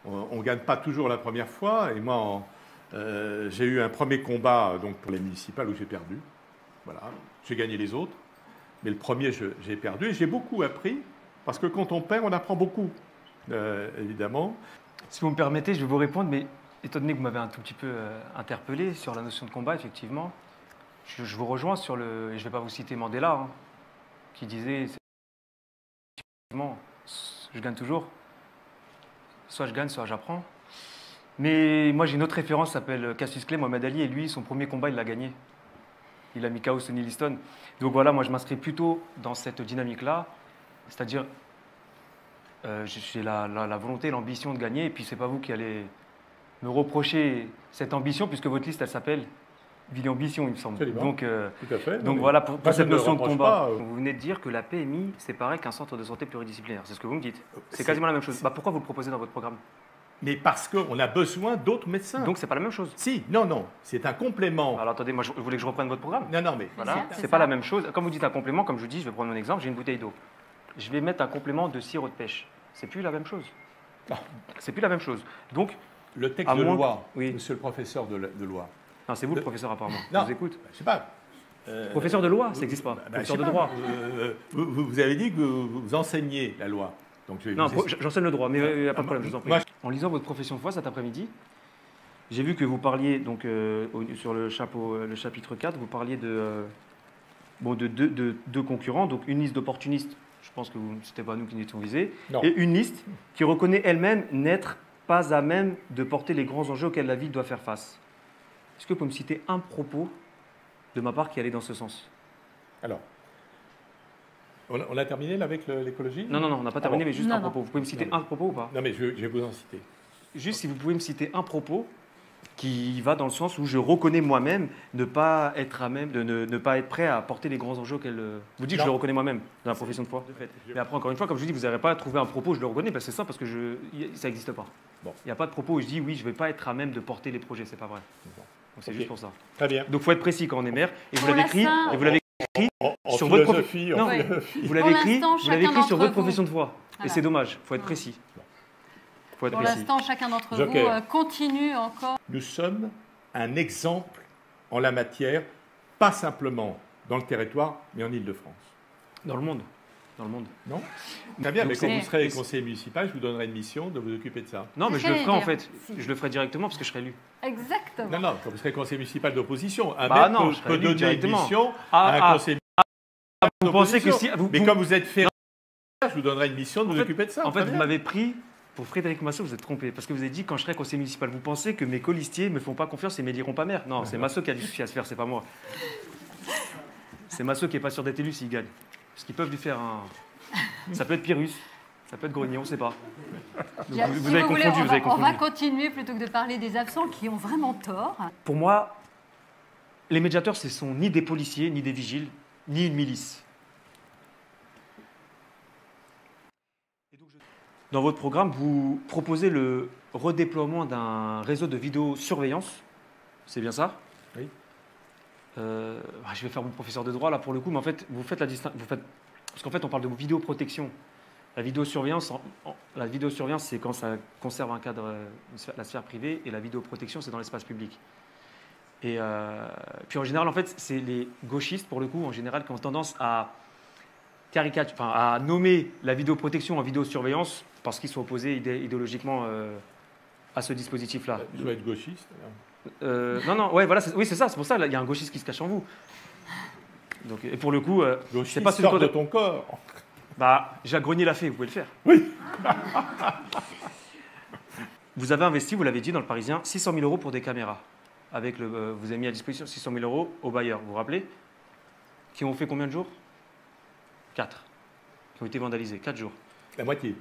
on ne gagne pas toujours la première fois. Et moi, j'ai eu un premier combat donc, pour les municipales où j'ai perdu. Voilà. J'ai gagné les autres. Mais le premier, j'ai perdu. Et j'ai beaucoup appris. Parce que quand on perd, on apprend beaucoup, évidemment. Si vous me permettez, je vais vous répondre. Mais étant donné que vous m'avez un tout petit peu interpellé sur la notion de combat, effectivement, je vous rejoins sur le... Et je ne vais pas vous citer Mandela, hein, qui disait... Je gagne toujours. Soit je gagne, soit j'apprends. Mais moi, j'ai une autre référence, s'appelle Cassius Clay, Mohamed Ali, et lui, son premier combat, il l'a gagné. Il a mis KO Sonny Liston. Donc voilà, moi, je m'inscris plutôt dans cette dynamique-là, c'est-à-dire, j'ai la volonté, l'ambition de gagner, et puis c'est pas vous qui allez me reprocher cette ambition, puisque votre liste, elle s'appelle Ville Ambition, il me semble. Donc, tout à fait. Donc voilà, pour cette notion de combat. Vous venez de dire que la PMI, c'est pareil qu'un centre de santé pluridisciplinaire. C'est ce que vous me dites. C'est quasiment la même chose. Bah, pourquoi vous le proposez dans votre programme? Mais parce qu'on a besoin d'autres médecins. Donc c'est pas la même chose. Si, non, c'est un complément. Alors attendez, moi je voulais que je reprenne votre programme. Non, mais voilà, c'est pas la même chose. Comme vous dites un complément, comme je vous dis, je vais prendre mon exemple, j'ai une bouteille d'eau. Je vais mettre un complément de sirop de pêche. C'est plus la même chose. C'est plus la même chose. Donc le texte de loi, oui. Monsieur le professeur de loi. Non, c'est vous le professeur apparemment. Non, je vous écoute. Je sais pas. Professeur de loi, ça n'existe pas. Professeur de droit. Vous avez dit que vous enseignez la loi. Donc non, j'enseigne le droit, mais il n'y a pas de problème, je vous en prie. En lisant votre profession de foi cet après-midi, j'ai vu que vous parliez, donc, sur le chapitre 4, vous parliez de deux concurrents, donc une liste d'opportunistes, je pense que ce n'était pas nous qui n'étions visés, et une liste qui reconnaît elle-même n'être pas à même de porter les grands enjeux auxquels la ville doit faire face. Est-ce que vous pouvez me citer un propos de ma part qui allait dans ce sens? Alors, on a terminé là, avec l'écologie? Non, on n'a pas terminé, mais juste un propos. Vous pouvez me citer un propos ou pas? Non, mais je vais vous en citer. Juste si vous pouvez me citer un propos qui va dans le sens où je reconnais moi-même ne pas être à même, de ne pas être prêt à porter les grands enjeux auxquels... Vous dites que je le reconnais moi-même dans la profession de foi. Mais après, encore une fois, comme je vous dis, vous n'aurez pas à trouver un propos, je le reconnais, parce que c'est ça, parce que ça n'existe pas. Bon. Il n'y a pas de propos où je dis oui, je ne vais pas être à même de porter les projets, c'est pas vrai. Bon. Donc c'est juste pour ça. Très bien. Donc il faut être précis quand on est maire, et vous l'avez écrit, sur votre sur votre profession de foi. Et c'est dommage, il faut être précis. Pour l'instant, chacun d'entre vous continue encore. Nous sommes un exemple en la matière, pas simplement dans le territoire, mais en Île-de-France. Dans le monde. Dans le monde. Non? Très bien, mais quand vous serez conseiller municipal, je vous donnerai une mission de vous occuper de ça. Non, mais je le ferai en fait. Je le ferai directement parce que je serai élu. Exactement. Non, quand vous serez conseiller municipal d'opposition, un maire peut donner une mission à un conseiller municipal. Vous pensez que si... Mais comme vous êtes fait, je vous donnerai une mission de vous occuper de ça. En fait, vous m'avez pris... Pour Frédéric Massot, vous êtes trompé. Parce que vous avez dit, quand je serai conseiller municipal, vous pensez que mes colistiers ne me font pas confiance et ne m'éliront pas maire. Non, c'est Massot qui a du souci à se faire, c'est pas moi. C'est Massot qui n'est pas sûr d'être élu s'il gagne. Parce qu'ils peuvent lui faire un... Ça peut être Pyrrhus, ça peut être Grenier, on ne sait pas. Donc, vous avez confondu. On va continuer plutôt que de parler des absents qui ont vraiment tort. Pour moi, les médiateurs, ce ne sont ni des policiers, ni des vigiles, ni une milice. Dans votre programme, vous proposez le redéploiement d'un réseau de vidéosurveillance. C'est bien ça? Oui. Je vais faire mon professeur de droit là pour le coup, mais en fait, vous faites la distinction. Parce qu'en fait, on parle de vidéoprotection. La vidéosurveillance, c'est quand ça conserve un cadre, la sphère privée, et la vidéoprotection, c'est dans l'espace public. Et puis en général, en fait, c'est les gauchistes, pour le coup, en général, qui ont tendance à à nommer la vidéoprotection en vidéosurveillance parce qu'ils sont opposés idéologiquement à ce dispositif-là. Vous doit être gauchiste. Voilà, oui, c'est ça, c'est pour ça qu'il y a un gauchiste qui se cache en vous. Donc, et pour le coup, c'est pas sort de ton corps. Jacques Grenier l'a fait, vous pouvez le faire. Oui. Vous avez investi, vous l'avez dit dans le Parisien, 600 000 € pour des caméras. Vous avez mis à disposition 600 000 € aux bailleurs, vous vous rappelez? Qui ont fait combien de jours? 4. Qui ont été vandalisés, 4 jours. La moitié.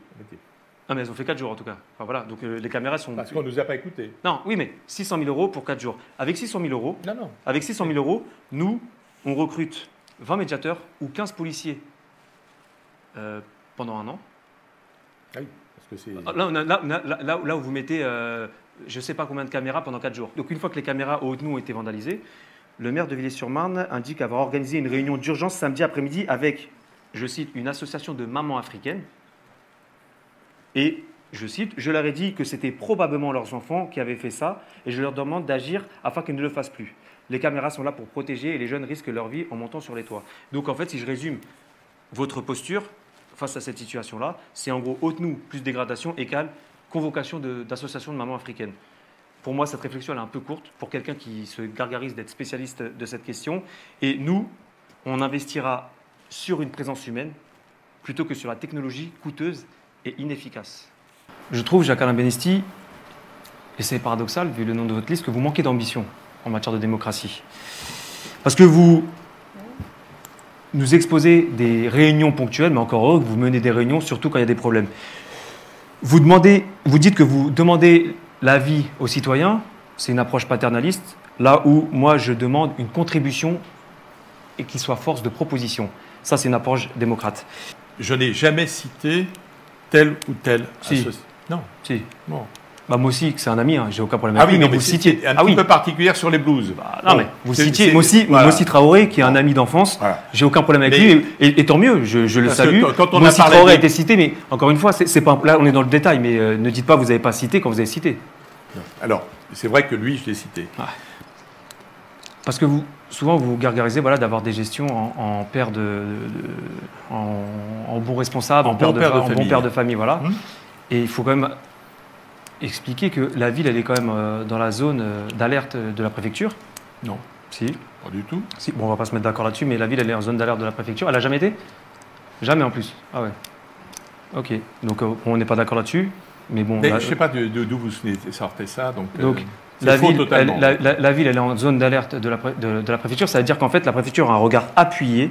Ah, mais elles ont fait 4 jours en tout cas. Enfin, voilà, donc les caméras sont... Parce qu'on ne nous a pas écoutés. Non, oui, mais 600 000 € pour 4 jours. Avec 600 000 €, avec 600 000 €, nous, on recrute 20 médiateurs ou 15 policiers pendant un an. Ah oui, parce que c'est... Là où vous mettez, je ne sais pas combien de caméras pendant 4 jours. Donc une fois que les caméras au Haut-Tenay ont été vandalisées, le maire de Villiers-sur-Marne indique avoir organisé une réunion d'urgence samedi après-midi avec, je cite, une association de mamans africaines. Et je cite, « Je leur ai dit que c'était probablement leurs enfants qui avaient fait ça et je leur demande d'agir afin qu'ils ne le fassent plus. Les caméras sont là pour protéger et les jeunes risquent leur vie en montant sur les toits. » Donc en fait, si je résume votre posture face à cette situation-là, c'est en gros haute-nous plus dégradation égale convocation d'associations de mamans africaines. Pour moi, cette réflexion elle est un peu courte pour quelqu'un qui se gargarise d'être spécialiste de cette question. Et nous, on investira sur une présence humaine plutôt que sur la technologie coûteuse et inefficace. Je trouve, Jacques-Alain Benesti, et c'est paradoxal vu le nom de votre liste, que vous manquez d'ambition en matière de démocratie. Parce que vous nous exposez des réunions ponctuelles, mais encore heureux que vous menez des réunions, surtout quand il y a des problèmes. Vous dites que vous demandez l'avis aux citoyens, c'est une approche paternaliste, là où moi je demande une contribution et qu'il soit force de proposition. Ça, c'est une approche démocrate. Je n'ai jamais cité telle ou telle association. Non. Si. Bon. Bah, moi aussi, c'est un ami, hein, j'ai aucun problème avec lui, mais vous citiez. Un petit peu particulier sur les blues. Bah, non, mais vous citiez. Moi aussi, Traoré, qui est un ami d'enfance, j'ai aucun problème avec lui, et tant mieux, je le salue. Moi aussi, Traoré a été cité, mais encore une fois, c'est pas, là, on est dans le détail, mais ne dites pas que vous n'avez pas cité quand vous avez cité. Alors, c'est vrai que lui, je l'ai cité. Ouais. Parce que souvent, vous gargarisez d'avoir des gestions en père en bon responsable, en bon père de famille. Voilà. Et il faut quand même expliquer que la ville, elle est quand même dans la zone d'alerte de la préfecture. Non. Si. Pas du tout. Si. Bon, on va pas se mettre d'accord là-dessus, mais la ville, elle est en zone d'alerte de la préfecture. Elle n'a jamais été? Jamais en plus. Ah ouais. Ok. Donc, on n'est pas d'accord là-dessus. Mais bon. Mais je ne sais pas d'où vous sortez ça. Donc la ville, elle est en zone d'alerte de la préfecture. Ça veut dire qu'en fait, la préfecture a un regard appuyé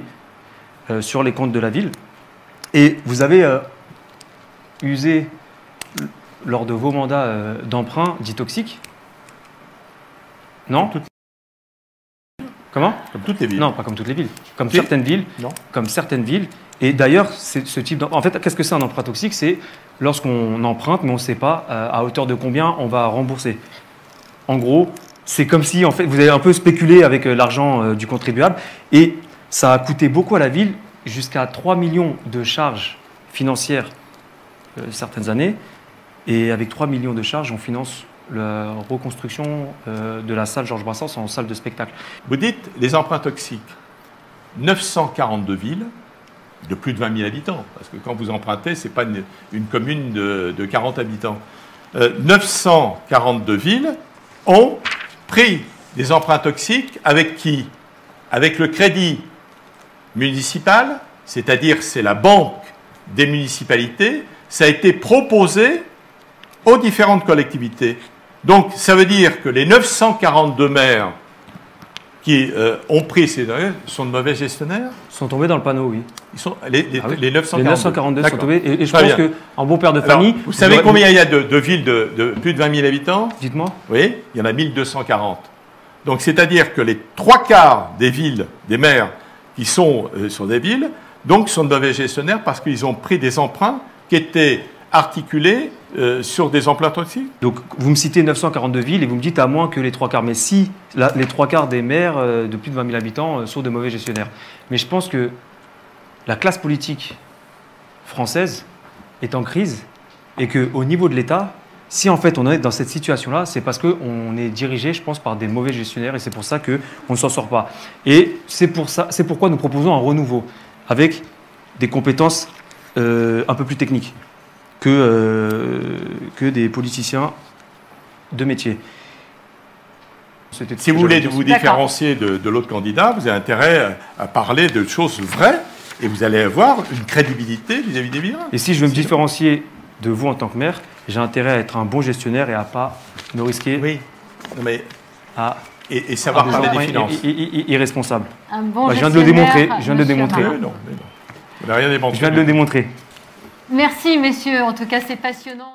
sur les comptes de la ville. Et vous avez usé, lors de vos mandats d'emprunt dits toxiques. Non? Comment? Comme toutes les villes. Non, pas comme toutes les villes. Comme certaines villes. Non. Comme certaines villes. Et d'ailleurs, ce type en fait, qu'est-ce que c'est un emprunt toxique? C'est lorsqu'on emprunte, mais on ne sait pas à hauteur de combien on va rembourser. En gros, c'est comme si en fait, vous avez un peu spéculé avec l'argent du contribuable. Et ça a coûté beaucoup à la ville, jusqu'à 3 millions de charges financières certaines années. Et avec 3 millions de charges, on finance la reconstruction de la salle Georges Brassens en salle de spectacle. Vous dites les emprunts toxiques. 942 villes de plus de 20 000 habitants, parce que quand vous empruntez, ce n'est pas une commune de 40 habitants. 942 villes ont pris des emprunts toxiques avec qui? Avec le crédit municipal, c'est-à-dire c'est la banque des municipalités, ça a été proposé aux différentes collectivités. Donc ça veut dire que les 942 maires qui ont pris ces données sont de mauvais gestionnaires? Sont tombés dans le panneau, oui. Ils sont, les 942. Les 942 sont tombés. Et je pense qu'en bon père de famille... Alors, vous savez combien il y a de villes de plus de 20 000 habitants? Dites-moi. Oui, il y en a 1240. Donc c'est-à-dire que les 3/4 des villes, des maires qui sont sur des villes, donc sont de mauvais gestionnaires parce qu'ils ont pris des emprunts qui étaient articulés sur des emprunts toxiques. Donc vous me citez 942 villes et vous me dites à moins que les 3/4. Mais si les 3/4 des maires de plus de 20 000 habitants sont de mauvais gestionnaires. Mais je pense que la classe politique française est en crise et qu'au niveau de l'État, si en fait on est dans cette situation-là, c'est parce qu'on est dirigé, je pense, par des mauvais gestionnaires et c'est pour ça qu'on ne s'en sort pas. Et c'est pourquoi nous proposons un renouveau avec des compétences un peu plus techniques que des politiciens de métier. Si vous voulez vous différencier de l'autre candidat, vous avez intérêt à parler de choses vraies et vous allez avoir une crédibilité vis-à-vis des villes. Et si je veux me différencier de vous en tant que maire, j'ai intérêt à être un bon gestionnaire et à ne pas me risquer et savoir parler des finances. Irresponsable. Un bon je viens de le démontrer. Je viens de le démontrer. Non. Vous n'avez rien démontré. Je viens de le démontrer. Merci, messieurs. En tout cas, c'est passionnant.